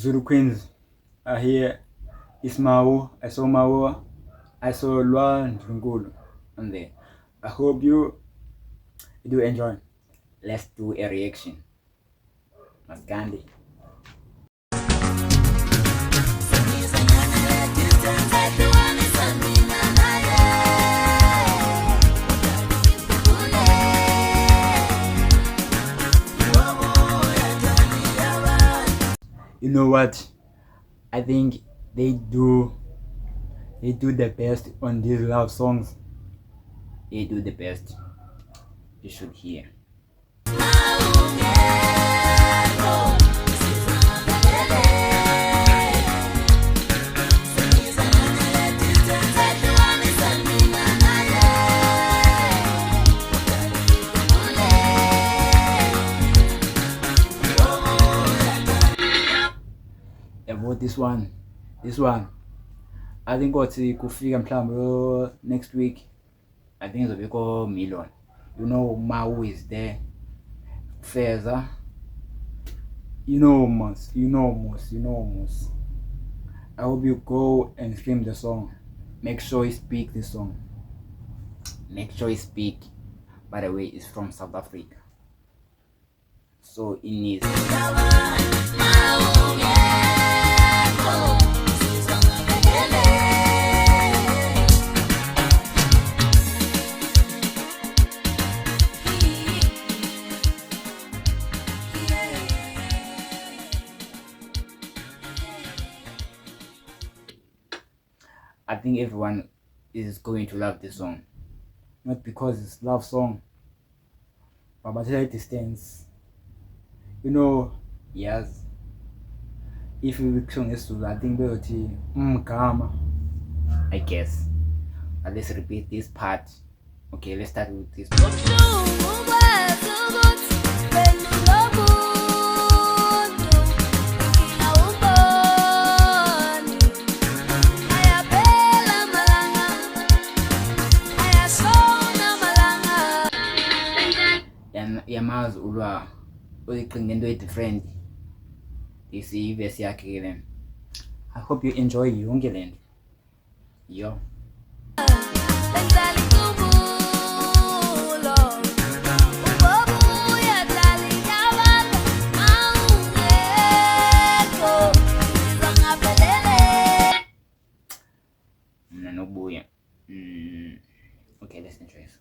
Zulu Queens are here. It's Mawhoo. I saw Mawhoo. I saw Ndlukulu on there. I hope you do enjoy. Let's do a reaction. Maskandi. You know what? I think they do the best on these love songs. They do the best. You should hear. About this one, I think what's kufika mhlawumbe next week. I think it'll be called million. You know, Mawhoo is there. Feza. You know almost. I hope you go and stream the song. Make sure you speak the song. Make sure you speak. By the way, it's from South Africa. So it needs. I think everyone is going to love this song, not because it's love song, but at a distance. You know, yes. If we song is Zulu, I think we'll see Mgama. I guess. But let's repeat this part. Okay, let's start with this. Yamazi ulwa uyiqinga into different. This is verse yakhe then. I hope you enjoy yonke lento. Yo. Nobuya. Okay, let's enjoy this.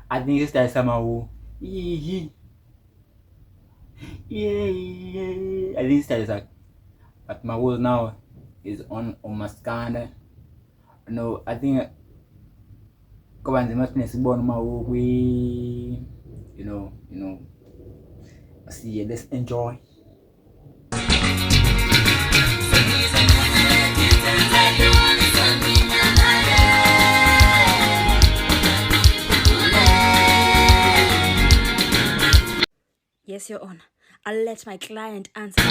I think this is Mawhoo. Yeah. I think this is but Mawhoo now is on Maskanda. No, I think Kabanzi must be born Mawhoo. You know. See, let's enjoy. Yes, Your Honor. I'll let my client answer.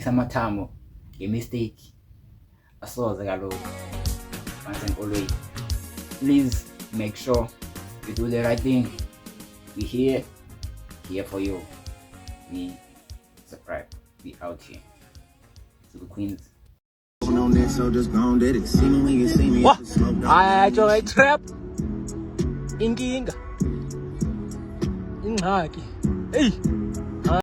Matamo, a mistake. I saw the gallo once and always. Please make sure you do the right thing. We here for you. We subscribe. We out here. To the Queens. On that, so just go on, did it. See me when you see me. What? I enjoy trap. Inkinga. Ingxaki. Hey.